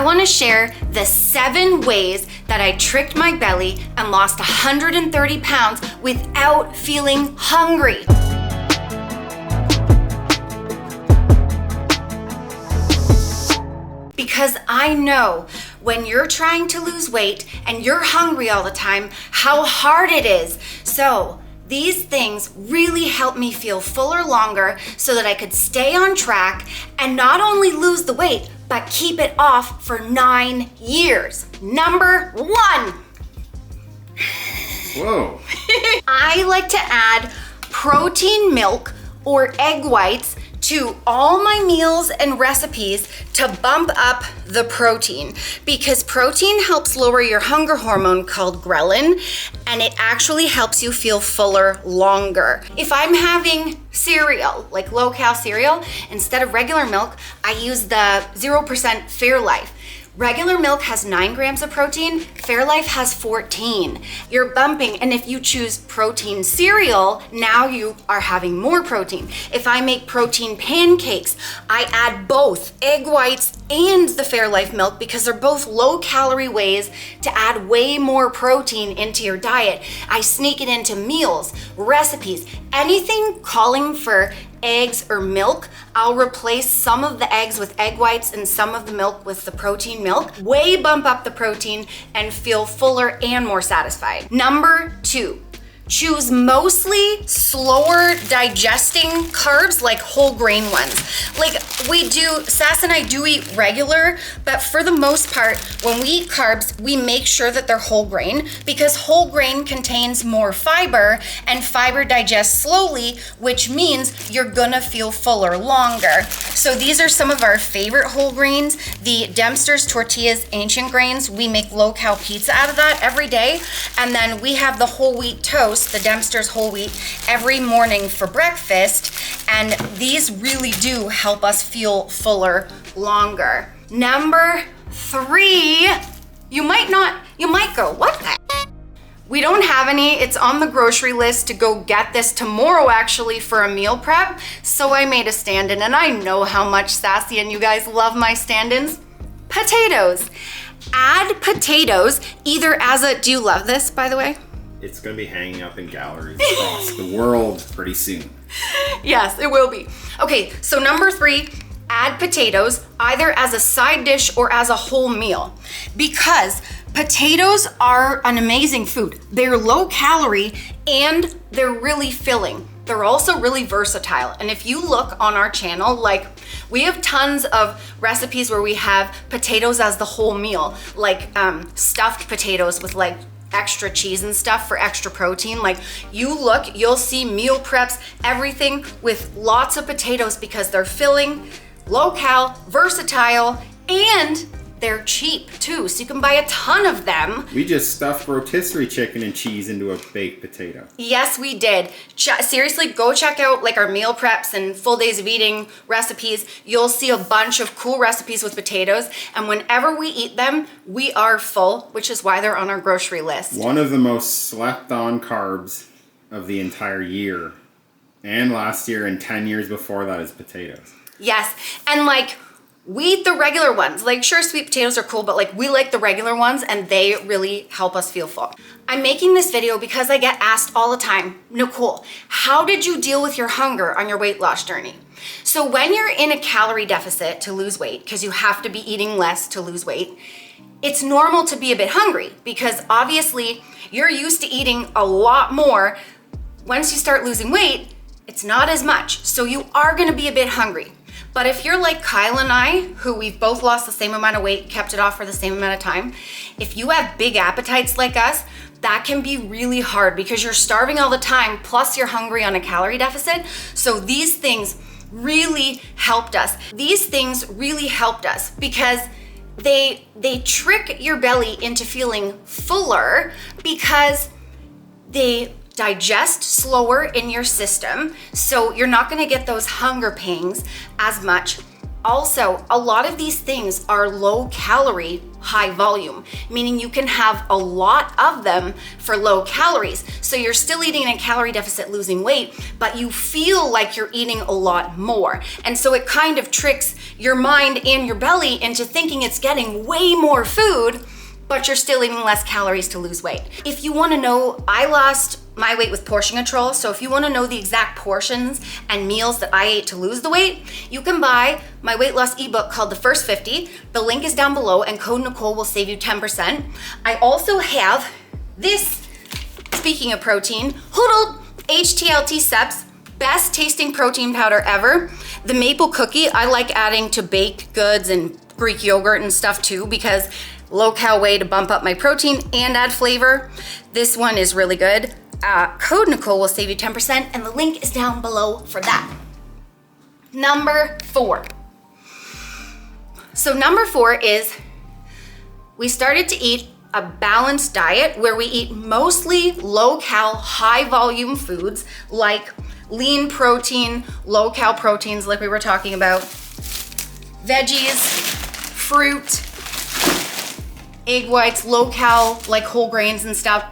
I wanna share the 7 ways that I tricked my belly and lost 130 pounds without feeling hungry. Because I know when you're trying to lose weight and you're hungry all the time, how hard it is. So these things really help me feel fuller longer so that I could stay on track and not only lose the weight, but keep it off for 9 years. Number 1. Whoa. I like to add protein milk or egg whites to all my meals and recipes to bump up the protein, because protein helps lower your hunger hormone called ghrelin, and it actually helps you feel fuller longer. If I'm having cereal, like low-cal cereal, instead of regular milk, I use the 0% Fairlife. Regular milk has 9 grams of protein, Fairlife has 14. You're bumping, and if you choose protein cereal, now you are having more protein. If I make protein pancakes, I add both egg whites and the Fairlife milk because they're both low-calorie ways to add way more protein into your diet. I sneak it into meals, recipes, anything calling for eggs or milk, I'll replace some of the eggs with egg whites and some of the milk with the protein milk. Way bump up the protein and feel fuller and more satisfied. Number 2, choose mostly slower digesting carbs, like whole grain ones. Like Sass and I do eat regular, but for the most part, when we eat carbs, we make sure that they're whole grain because whole grain contains more fiber and fiber digests slowly, which means you're gonna feel fuller longer. So these are some of our favorite whole grains. The Dempster's Tortillas Ancient Grains, we make low-cal pizza out of that every day. And then we have the whole wheat toast, the Dempster's whole wheat, every morning for breakfast, and these really do help us feel fuller longer. Number 3, you might go, what the? We don't have any. It's on the grocery list to go get this tomorrow actually for a meal prep, so I made a stand-in, and I know how much Sassy and you guys love my stand-ins. Potatoes. Add potatoes either as a, do you love this, by the way? It's gonna be hanging up in galleries across the world pretty soon. Yes, it will be. Okay, so number 3, add potatoes either as a side dish or as a whole meal, because potatoes are an amazing food. They're low calorie and they're really filling. They're also really versatile. And if you look on our channel, like we have tons of recipes where we have potatoes as the whole meal, like stuffed potatoes with like extra cheese and stuff for extra protein. Like you'll see meal preps, everything with lots of potatoes because they're filling, low cal, versatile, and they're cheap too, so you can buy a ton of them. We just stuffed rotisserie chicken and cheese into a baked potato. Yes, we did. Seriously, go check out like our meal preps and full days of eating recipes. You'll see a bunch of cool recipes with potatoes, and whenever we eat them, we are full, which is why they're on our grocery list. One of the most slept on carbs of the entire year, and last year and 10 years before that, is potatoes. Yes, and like, we eat the regular ones. Like, sure, sweet potatoes are cool, but like we like the regular ones and they really help us feel full. I'm making this video because I get asked all the time, Nicole, how did you deal with your hunger on your weight loss journey? So when you're in a calorie deficit to lose weight, because you have to be eating less to lose weight, it's normal to be a bit hungry because obviously you're used to eating a lot more. Once you start losing weight, it's not as much. So you are gonna be a bit hungry. But if you're like Kyle and I, who we've both lost the same amount of weight, kept it off for the same amount of time, if you have big appetites like us, that can be really hard because you're starving all the time, plus you're hungry on a calorie deficit. So these things really helped us. These things really helped us because they trick your belly into feeling fuller because they digest slower in your system, so you're not gonna get those hunger pangs as much. Also, a lot of these things are low calorie, high volume, meaning you can have a lot of them for low calories. So you're still eating in a calorie deficit, losing weight, but you feel like you're eating a lot more. And so it kind of tricks your mind and your belly into thinking it's getting way more food, but you're still eating less calories to lose weight. If you wanna know, I lost my weight with portion control. So if you wanna know the exact portions and meals that I ate to lose the weight, you can buy my weight loss ebook called The First 50. The link is down below and code Nicole will save you 10%. I also have this, speaking of protein, Hoodled HTLT Steps, best tasting protein powder ever. The maple cookie, I like adding to baked goods and Greek yogurt and stuff too, because low cal way to bump up my protein and add flavor. This one is really good. Code Nicole will save you 10% and the link is down below for that. Number 4. So number 4 is we started to eat a balanced diet where we eat mostly low cal, high volume foods like lean protein, low cal proteins like we were talking about, veggies, fruit, egg whites, low cal like whole grains and stuff,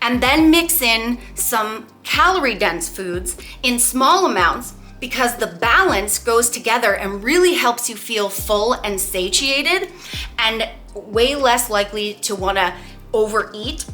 and then mix in some calorie dense foods in small amounts because the balance goes together and really helps you feel full and satiated and way less likely to want to overeat.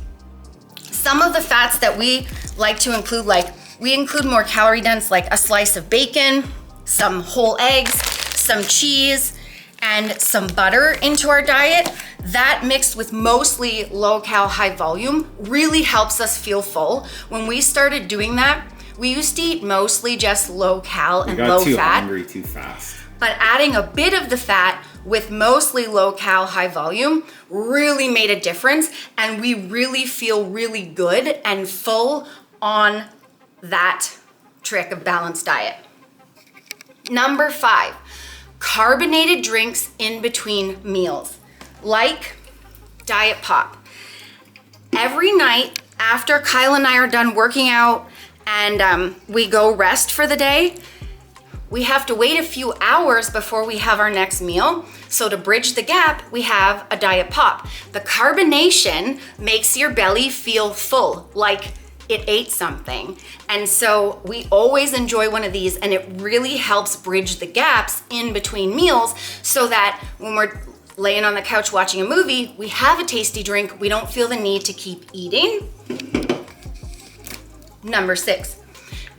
Some of the fats that we like to include, like we include more calorie dense, like a slice of bacon, some whole eggs, some cheese, and some butter into our diet. That mixed with mostly low cal, high volume really helps us feel full. When we started doing that, we used to eat mostly just low cal and low fat. We got too hungry too fast. But adding a bit of the fat with mostly low cal, high volume really made a difference. And we really feel really good and full on that trick of balanced diet. Number 5, carbonated drinks in between meals, like Diet Pop. Every night after Kyle and I are done working out and we go rest for the day, we have to wait a few hours before we have our next meal. So to bridge the gap, we have a Diet Pop. The carbonation makes your belly feel full, like it ate something. And so we always enjoy one of these, and it really helps bridge the gaps in between meals so that when we're laying on the couch watching a movie, we have a tasty drink. We don't feel the need to keep eating. Number 6,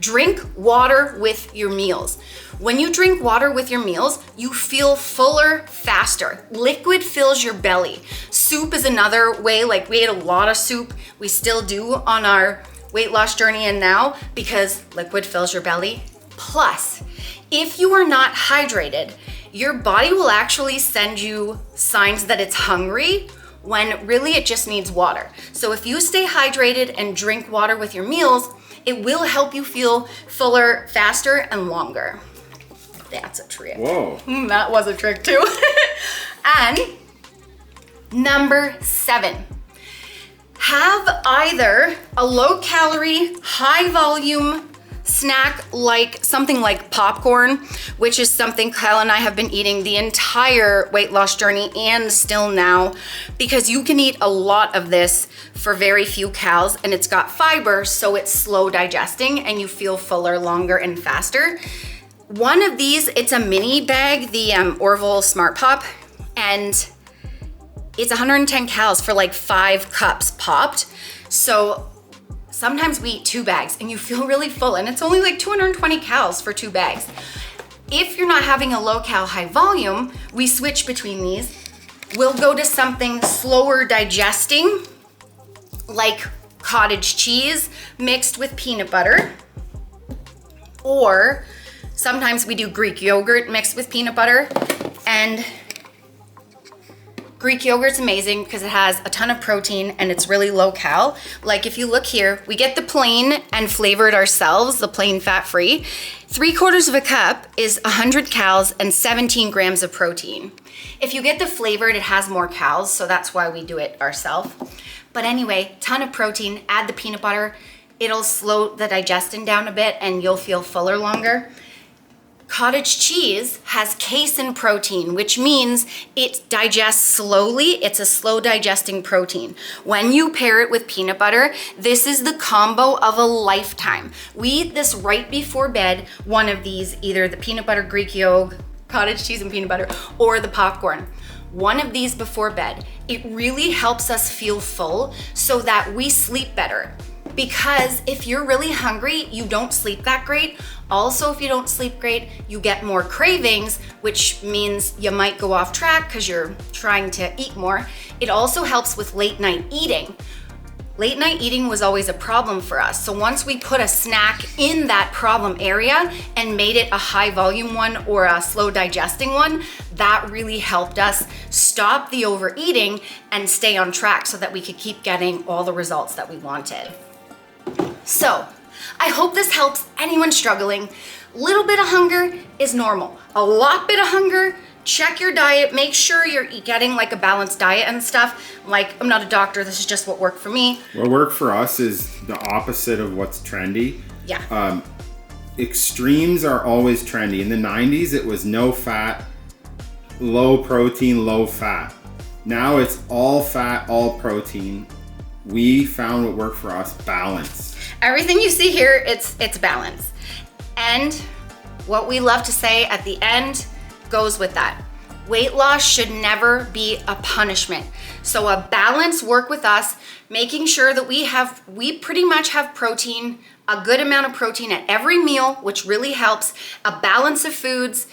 drink water with your meals. When you drink water with your meals, you feel fuller faster. Liquid fills your belly. Soup is another way, like we ate a lot of soup. We still do on our weight loss journey and now because liquid fills your belly. Plus, if you are not hydrated, your body will actually send you signs that it's hungry when really it just needs water. So if you stay hydrated and drink water with your meals, it will help you feel fuller, faster, and longer. That's a trick. Whoa. That was a trick too. And number 7, have either a low calorie, high volume snack like something like popcorn, which is something Kyle and I have been eating the entire weight loss journey and still now, because you can eat a lot of this for very few calories and it's got fiber, so it's slow digesting and you feel fuller, longer, and faster. One of these, it's a mini bag, the Orville Smart Pop, and it's 110 calories for like 5 cups popped. So sometimes we eat 2 bags and you feel really full, and it's only like 220 calories for 2 bags. If you're not having a low cal, high volume, we switch between these. We'll go to something slower digesting, like cottage cheese mixed with peanut butter, or sometimes we do Greek yogurt mixed with peanut butter. And Greek yogurt's amazing because it has a ton of protein and it's really low cal. Like if you look here, we get the plain and flavored ourselves, the plain fat-free. 3/4 of a cup is 100 calories and 17 grams of protein. If you get the flavored, it has more calories, so that's why we do it ourselves. But anyway, ton of protein, add the peanut butter. It'll slow the digestion down a bit and you'll feel fuller longer. Cottage cheese has casein protein, which means it digests slowly. It's a slow digesting protein. When you pair it with peanut butter, this is the combo of a lifetime. We eat this right before bed, one of these, either the peanut butter Greek yolk, cottage cheese and peanut butter, or the popcorn. One of these before bed. It really helps us feel full so that we sleep better. Because if you're really hungry, you don't sleep that great. Also, if you don't sleep great, you get more cravings, which means you might go off track because you're trying to eat more. It also helps with late night eating. Late night eating was always a problem for us. So once we put a snack in that problem area and made it a high volume one or a slow digesting one, that really helped us stop the overeating and stay on track so that we could keep getting all the results that we wanted. So, I hope this helps anyone struggling. Little bit of hunger is normal. A lot bit of hunger, check your diet, make sure you're getting like a balanced diet and stuff. Like, I'm not a doctor, this is just what worked for me. What worked for us is the opposite of what's trendy. Yeah. Extremes are always trendy. In the 90s, it was no fat, low protein, low fat. Now it's all fat, all protein. We found what worked for us, balance. Everything you see here, it's balance. And what we love to say at the end goes with that. Weight loss should never be a punishment. So a balance work with us, making sure that we pretty much have protein, a good amount of protein at every meal, which really helps, a balance of foods,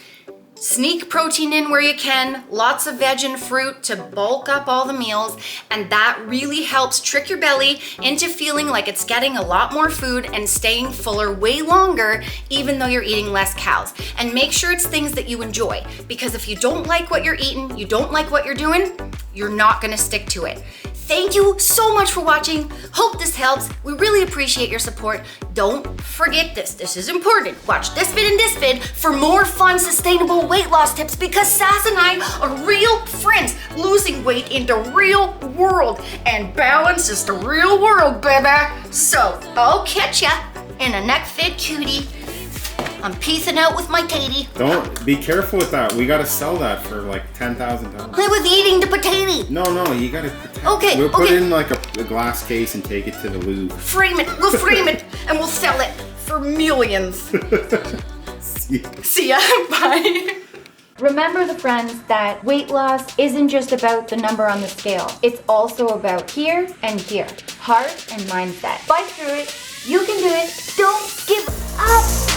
sneak protein in where you can, lots of veg and fruit to bulk up all the meals, and that really helps trick your belly into feeling like it's getting a lot more food and staying fuller way longer, even though you're eating less calories. And make sure it's things that you enjoy, because if you don't like what you're eating, you don't like what you're doing, you're not gonna stick to it. Thank you so much for watching. Hope this helps. We really appreciate your support. Don't forget this. This is important. Watch this vid and this vid for more fun, sustainable weight loss tips, because Sass and I are real friends losing weight in the real world, and balance is the real world, baby. So I'll catch ya in the next vid, cutie. I'm peacing out with my tatey. Don't be careful with that. We gotta sell that for like $10,000. I was eating the potato. No, you gotta protect. Okay, We'll put okay. it in like a glass case and take it to the Louvre. Frame it. We'll frame it and we'll sell it for millions. See ya. Bye. Remember, the friends, that weight loss isn't just about the number on the scale. It's also about here and here. Heart and mindset. Fight through it. You can do it. Don't give up.